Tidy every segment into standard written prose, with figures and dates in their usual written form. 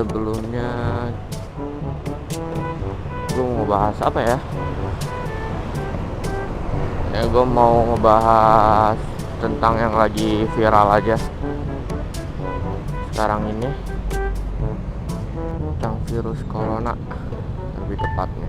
sebelumnya gue mau ngebahas apa ya? Gue mau ngebahas tentang yang lagi viral aja sekarang ini, tentang virus corona lebih tepatnya.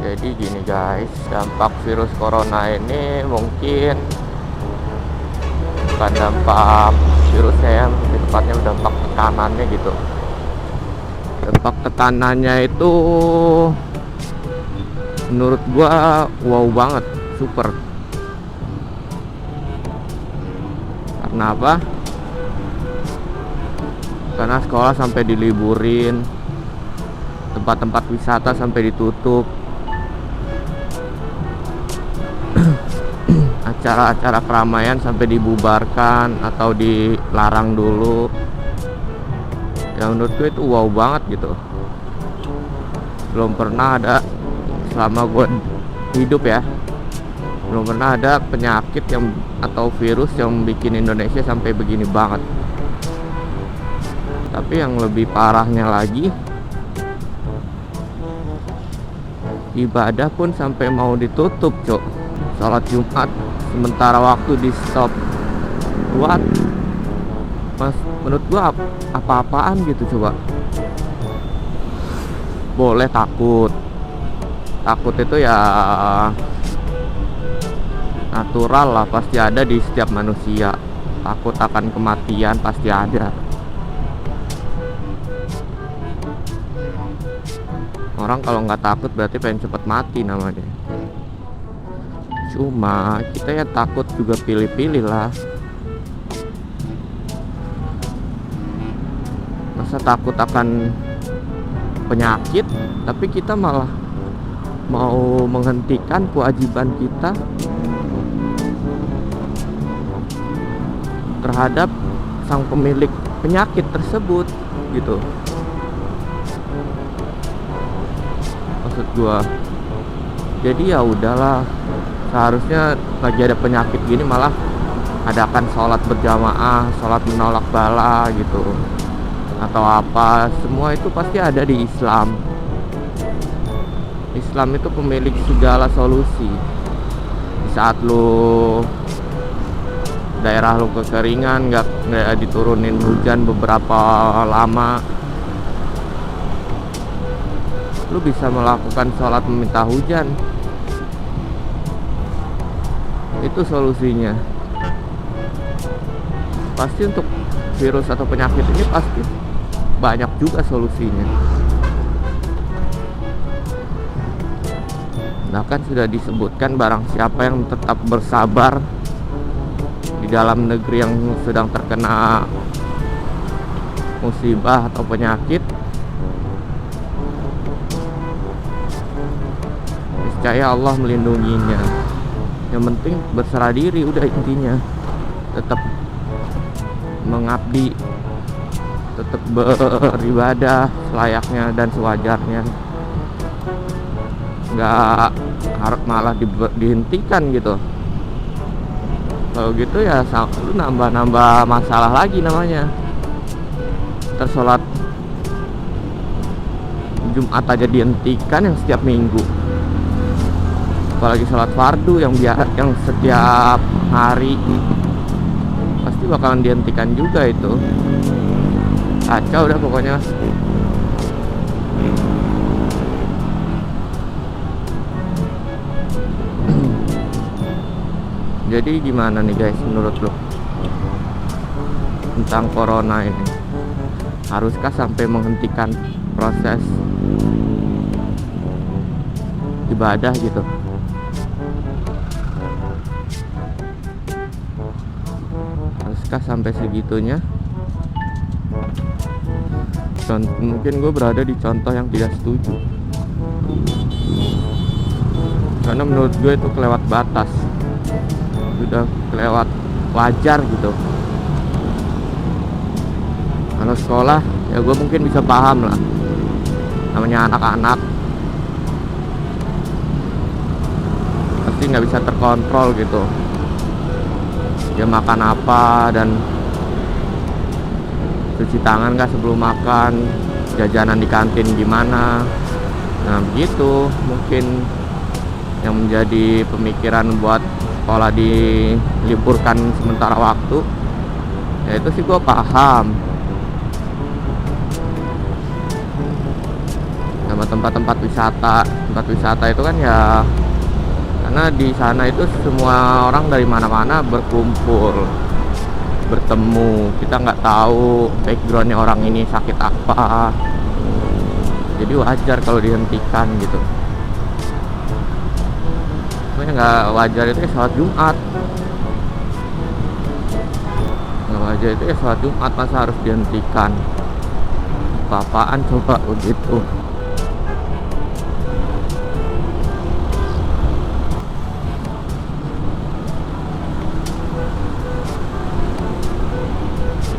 Jadi gini guys, dampak virus corona ini mungkin bukan dampak virusnya ya, lebih tepatnya dampak tekanannya gitu. Dampak tekanannya itu menurut gua wow banget, super. Karena apa? Karena sekolah sampai diliburin, tempat-tempat wisata sampai ditutup, acara-acara keramaian sampai dibubarkan atau dilarang dulu. Ya menurut gue itu wow banget gitu. Belum pernah ada selama gue hidup ya, belum pernah ada penyakit yang atau virus yang bikin Indonesia sampai begini banget. Tapi yang lebih parahnya lagi, ibadah pun sampai mau ditutup, cok. Sholat Jumat sementara waktu di stop. Buat mas, menurut gua apa-apaan gitu coba. Boleh takut itu ya natural lah, pasti ada di setiap manusia. Takut akan kematian pasti ada. Orang kalau nggak takut berarti pengen cepet mati namanya. Cuma kita ya takut juga pilih-pilih lah. Masa takut akan penyakit tapi kita malah mau menghentikan kewajiban kita terhadap sang pemilik penyakit tersebut gitu. Maksud gua, jadi ya udahlah, seharusnya lagi ada penyakit gini malah adakan sholat berjamaah, sholat menolak bala gitu, atau apa. Semua itu pasti ada di Islam. Islam itu pemilik segala solusi. Di saat lu daerah lu kekeringan, nggak diturunin hujan beberapa lama, lu bisa melakukan sholat meminta hujan. Itu solusinya. Pasti untuk virus atau penyakit ini pasti banyak juga solusinya. Bahkan sudah disebutkan barang siapa yang tetap bersabar di dalam negeri yang sedang terkena musibah atau penyakit, niscaya Allah melindunginya. Yang penting berserah diri, udah intinya. Tetap mengabdi, tetap beribadah selayaknya dan sewajarnya. Nggak harus malah dihentikan gitu. Kalau gitu ya lu nambah masalah lagi namanya. Tersolat Jumat aja dihentikan yang setiap minggu, apalagi sholat fardu yang setiap hari, pasti bakalan dihentikan juga itu. Kacau udah pokoknya. Jadi gimana nih guys menurut lo tentang corona ini? Haruskah sampai menghentikan proses ibadah gitu? Haruskah sampai segitunya? Mungkin gue berada di contoh yang tidak setuju, karena menurut gue itu kelewat batas, sudah kelewat wajar gitu. Kalau sekolah ya gue mungkin bisa paham lah, namanya anak-anak pasti nggak bisa terkontrol gitu, dia makan apa dan cuci tangan nggak sebelum makan, jajanan di kantin gimana. Nah begitu mungkin yang menjadi pemikiran buat sekolah diliburkan sementara waktu. Ya itu sih gue paham. Sama tempat-tempat wisata itu kan ya, karena di sana itu semua orang dari mana-mana berkumpul, bertemu. Kita nggak tahu backgroundnya orang ini sakit apa, jadi wajar kalau dihentikan gitu. Sebenarnya nggak wajar itu ya sholat Jumat, nggak wajar itu ya sholat Jumat, masa harus dihentikan? Apa-apaan coba begitu.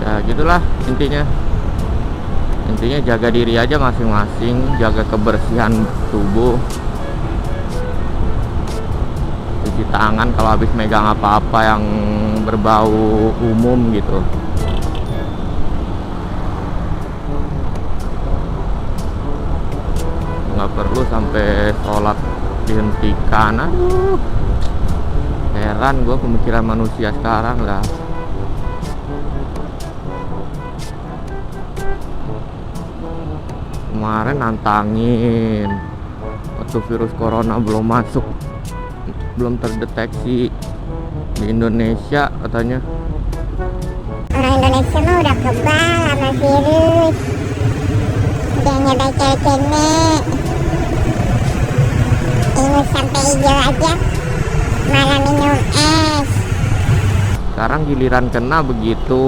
Ya gitulah intinya jaga diri aja masing-masing, jaga kebersihan tubuh, cuci tangan kalau habis megang apa-apa yang berbau umum gitu. Nggak perlu sampai sholat dihentikan. Aduh, heran gue pemikiran manusia sekarang lah. Kemarin nantangin waktu virus corona belum masuk, belum terdeteksi di Indonesia katanya. Orang Indonesia mah udah kebal sama virus, udah nyoba cewek-cewek, ingus sampai hijau aja malah minum es. Sekarang giliran kena begitu,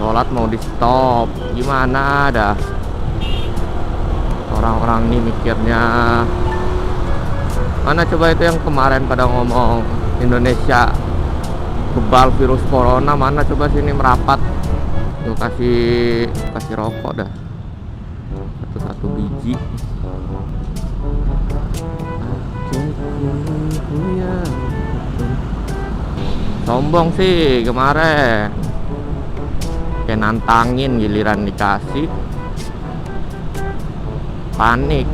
sholat mau di stop, gimana dah. Orang-orang ini mikirnya, mana coba itu yang kemarin pada ngomong Indonesia kebal virus corona, mana coba sini merapat. Tuh kasih rokok dah, satu biji. Sombong sih kemarin, kayak nantangin, giliran dikasih panik.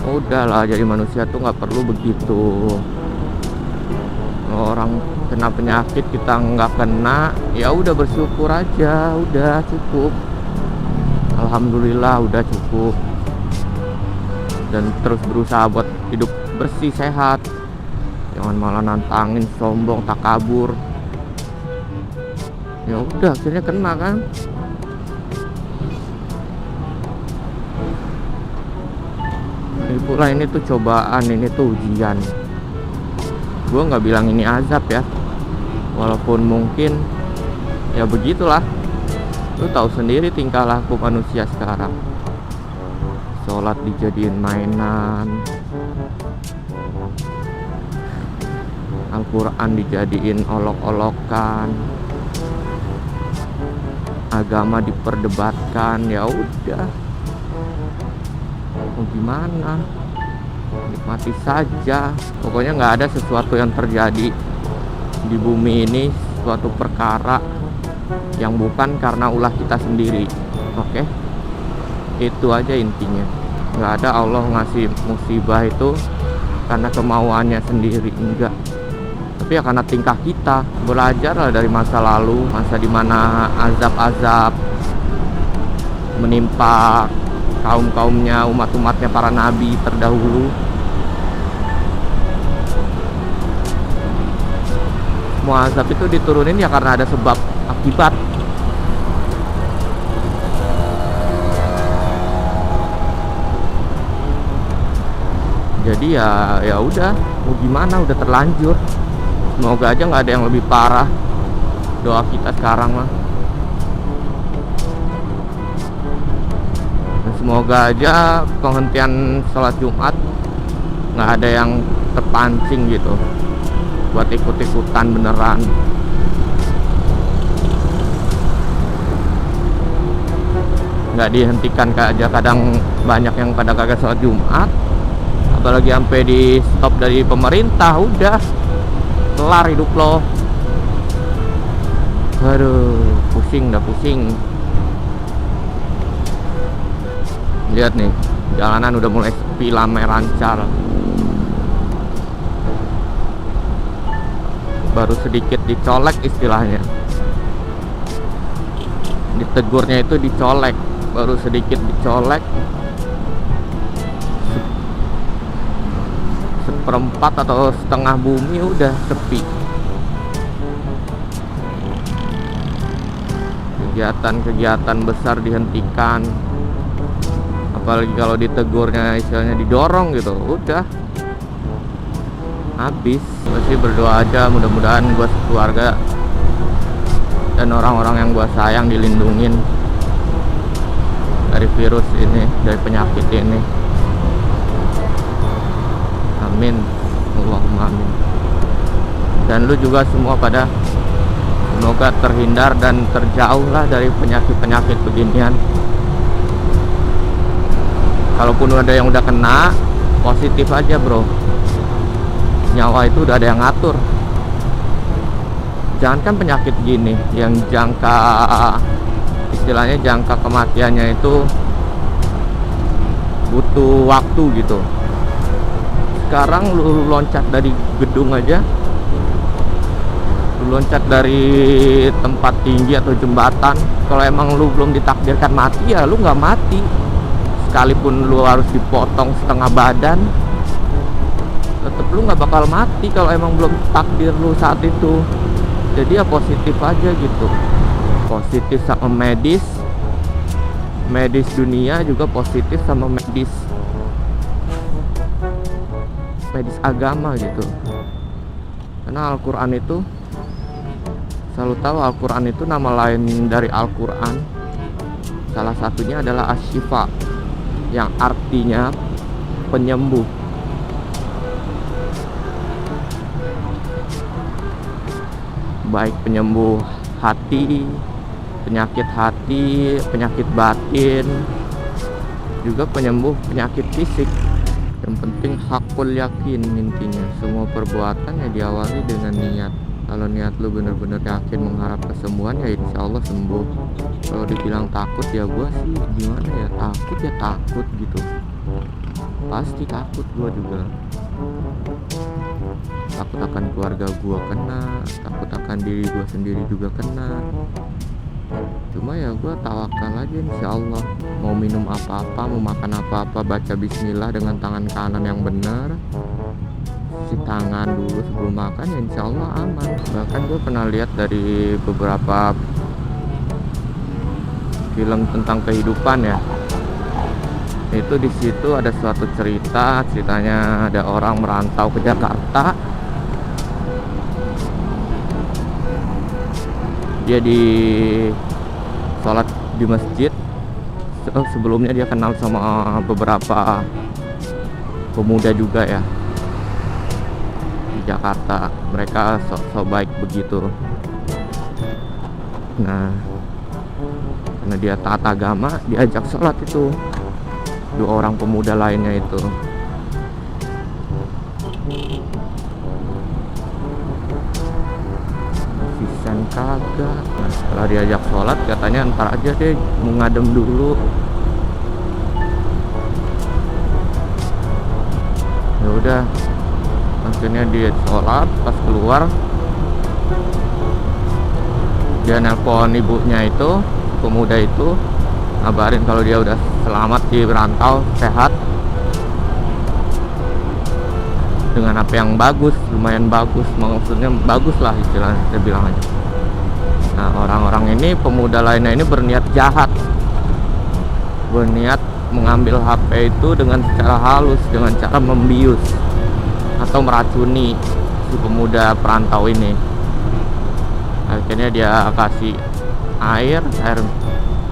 Udahlah, jadi manusia tuh nggak perlu begitu. Orang kena penyakit kita nggak kena, ya udah bersyukur aja, udah cukup. Alhamdulillah udah cukup. Dan terus berusaha buat hidup bersih, sehat. Jangan malah nantangin, sombong, takabur. Ya udah akhirnya kena kan. Pula ini tuh cobaan, ini tuh ujian. Gue nggak bilang ini azab ya, walaupun mungkin ya begitulah. Lu tahu sendiri tingkah laku manusia sekarang. Sholat dijadiin mainan, Al-Quran dijadiin olok-olokan, agama diperdebatkan. Ya udah, mau gimana, nikmati saja. Pokoknya nggak ada sesuatu yang terjadi di bumi ini, suatu perkara yang bukan karena ulah kita sendiri. Oke, itu aja intinya. Nggak ada Allah ngasih musibah itu karena kemauannya sendiri, enggak, tapi ya karena tingkah kita. Belajarlah dari masa lalu, masa dimana azab-azab menimpa kaum-kaumnya, umat-umatnya para nabi terdahulu. Semua azab itu diturunin ya karena ada sebab akibat. Jadi ya udah, mau gimana, udah terlanjur. Semoga aja nggak ada yang lebih parah. Doa kita sekarang mah. Semoga aja penghentian sholat Jumat nggak ada yang terpancing gitu buat ikut-ikutan beneran. Nggak dihentikan aja, kadang banyak yang pada kagak sholat Jumat, apalagi sampai di stop dari pemerintah. Udah kelar hidup lo. Aduh, pusing dah pusing. Lihat nih, jalanan udah mulai sepi, ramai lancar. Baru sedikit dicolek istilahnya. Ditegurnya itu dicolek, baru sedikit dicolek. Seperempat atau setengah bumi udah sepi. Kegiatan-kegiatan besar dihentikan. Apalagi kalau ditegurnya istilahnya didorong gitu, udah habis. Pasti berdoa aja mudah-mudahan gue keluarga dan orang-orang yang gue sayang dilindungin dari virus ini, dari penyakit ini. Amin, Allahumma amin. Dan lu juga semua pada semoga terhindar dan terjauh lah dari penyakit-penyakit beginian. Kalaupun ada yang udah kena, positif aja bro. Nyawa itu udah ada yang ngatur. Jangankan penyakit gini yang jangka, istilahnya jangka kematiannya itu butuh waktu gitu. Sekarang lu loncat dari gedung aja, lu loncat dari tempat tinggi atau jembatan, kalau emang lu belum ditakdirkan mati ya lu nggak mati. Sekalipun lu harus dipotong setengah badan, tetep lu nggak bakal mati kalau emang belum takdir lu saat itu. Jadi ya positif aja gitu, positif sama medis dunia juga positif sama medis agama gitu. Karena Al-Quran itu selalu tahu, Al-Quran itu nama lain dari Al-Quran salah satunya adalah Asy-Syifa, yang artinya penyembuh. Baik penyembuh hati, penyakit hati, penyakit batin, juga penyembuh penyakit fisik. Yang penting hakul yakin, intinya semua perbuatan ya diawali dengan niat. Kalau niat lu bener-bener yakin mengharap kesembuhan ya insya Allah sembuh. Kalau dibilang takut ya gua sih gimana ya, takut gitu. Pasti takut gua juga. Takut akan keluarga gua kena, takut akan diri gua sendiri juga kena. Cuma ya gua tawakal aja insya Allah. Mau minum apa-apa, mau makan apa-apa, baca bismillah dengan tangan kanan yang benar. Cuci tangan dulu sebelum makan ya insya Allah aman. Bahkan gue pernah lihat dari beberapa film tentang kehidupan ya, itu di situ ada suatu ceritanya ada orang merantau ke Jakarta. Dia di sholat di masjid. Sebelumnya dia kenal sama beberapa pemuda juga ya Jakarta, mereka sok baik begitu. Nah, karena dia taat agama, diajak sholat itu dua orang pemuda lainnya itu. Sisan kagak. Nah, setelah diajak sholat katanya ntar aja deh, mau ngadem dulu. Ya udah, akhirnya dia sholat, pas keluar dia nelpon ibunya itu, pemuda itu, ngabarin kalau dia udah selamat di rantau, sehat, dengan apa yang bagus, lumayan bagus, maksudnya bagus lah istilahnya, saya bilang aja. Nah, orang-orang ini, pemuda lainnya ini berniat jahat, berniat mengambil HP itu dengan cara halus, dengan cara membius atau meracuni si pemuda perantau ini. Akhirnya dia kasih air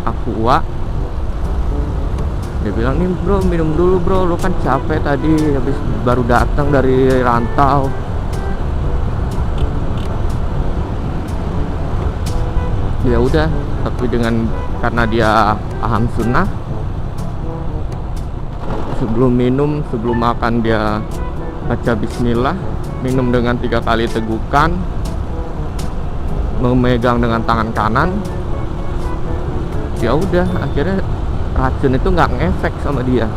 aqua. Dia bilang, nih bro, minum dulu bro, lu kan capek tadi habis baru datang dari rantau. Ya udah, tapi karena dia paham sunnah, sebelum minum, sebelum makan dia baca bismillah, minum dengan 3 kali tegukan, memegang dengan tangan kanan, ya udah akhirnya racun itu nggak ngefek sama dia.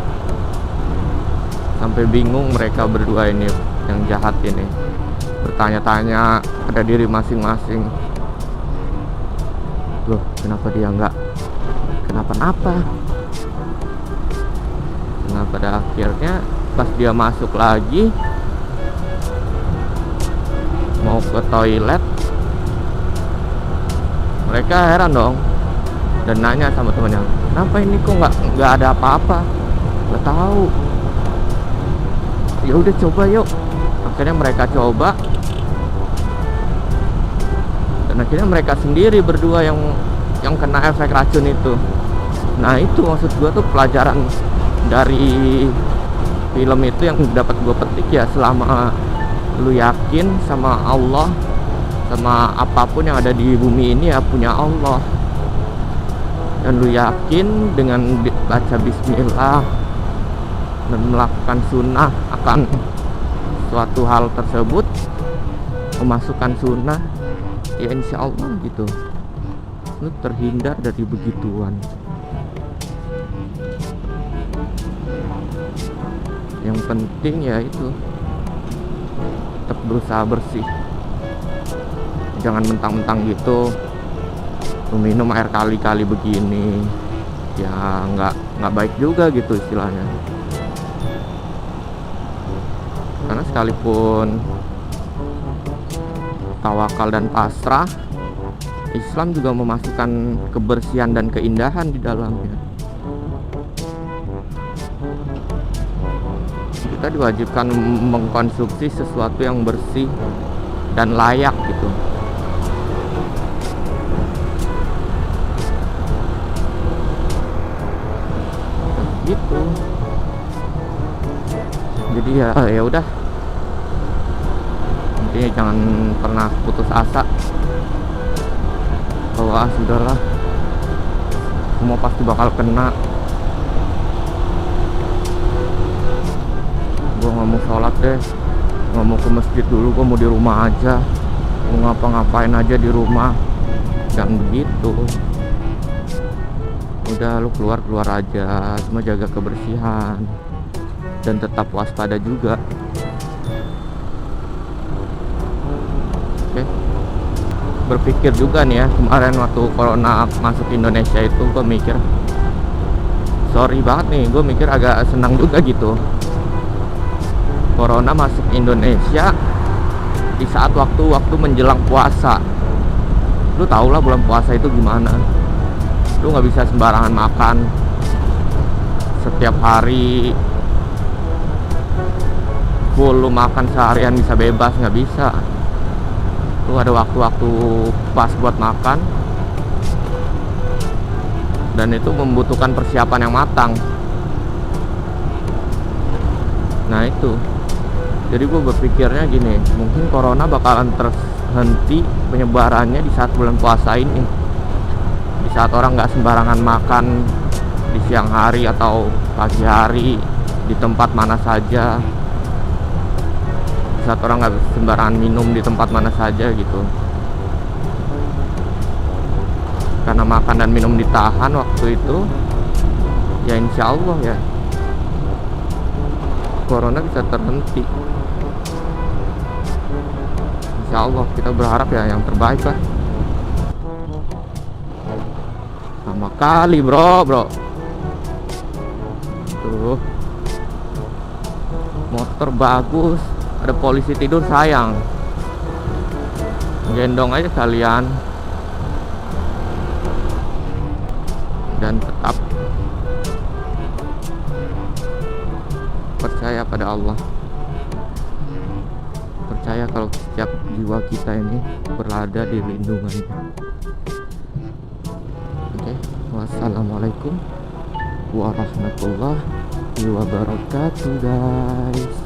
Sampai bingung mereka berdua ini yang jahat ini, bertanya-tanya pada diri masing-masing, loh kenapa dia nggak kenapa-napa. Nah pada akhirnya pas dia masuk lagi mau ke toilet, mereka heran dong dan nanya sama temannya, kenapa ini kok nggak ada apa-apa. Nggak tahu. Ya udah coba yuk. Akhirnya mereka coba dan akhirnya mereka sendiri berdua yang kena efek racun itu. Nah itu maksud gua tuh pelajaran dari film itu yang dapat gue petik ya, selama lu yakin sama Allah, sama apapun yang ada di bumi ini ya punya Allah, dan lu yakin dengan baca bismillah dan melakukan sunnah akan suatu hal tersebut, memasukkan sunnah, ya insya Allah gitu lu terhindar dari begituan. Yang penting ya itu tetap berusaha bersih, jangan mentang-mentang gitu lu minum air kali-kali begini, ya nggak baik juga gitu istilahnya. Karena sekalipun tawakal dan pasrah, Islam juga memasukkan kebersihan dan keindahan di dalamnya. Kita diwajibkan mengkonsumsi sesuatu yang bersih dan layak gitu. Gitu. Jadi ya udah. Intinya jangan pernah putus asa. Bahwa sudahlah, semua pasti bakal kena. Gue nggak mau sholat deh, nggak mau ke masjid dulu, gue mau di rumah aja, mau ngapa-ngapain aja di rumah. Jangan begitu. Udah lu keluar aja, cuma jaga kebersihan dan tetap waspada juga. Oke. Berpikir juga nih ya, kemarin waktu corona masuk Indonesia itu gue mikir, sorry banget nih, gue mikir agak senang juga gitu. Corona masuk Indonesia di saat waktu menjelang puasa. Lu tau lah bulan puasa itu gimana. Lu nggak bisa sembarangan makan setiap hari full, lu makan seharian bisa bebas, nggak bisa. Lu ada waktu-waktu pas buat makan, dan itu membutuhkan persiapan yang matang. Nah itu, jadi gue berpikirnya gini, mungkin corona bakalan terhenti penyebarannya di saat bulan puasa ini, di saat orang nggak sembarangan makan di siang hari atau pagi hari di tempat mana saja, di saat orang nggak sembarangan minum di tempat mana saja gitu. Karena makan dan minum ditahan waktu itu, ya insya Allah ya corona bisa terhenti. Insya Allah kita berharap ya yang terbaik lah. Sama kali bro. Tuh motor bagus, ada polisi tidur sayang, gendong aja kalian. Dan tetap percaya pada Allah, percaya kalau setiap jiwa kita ini berada di lindungannya. Oke, wassalamualaikum warahmatullahi wabarakatuh guys.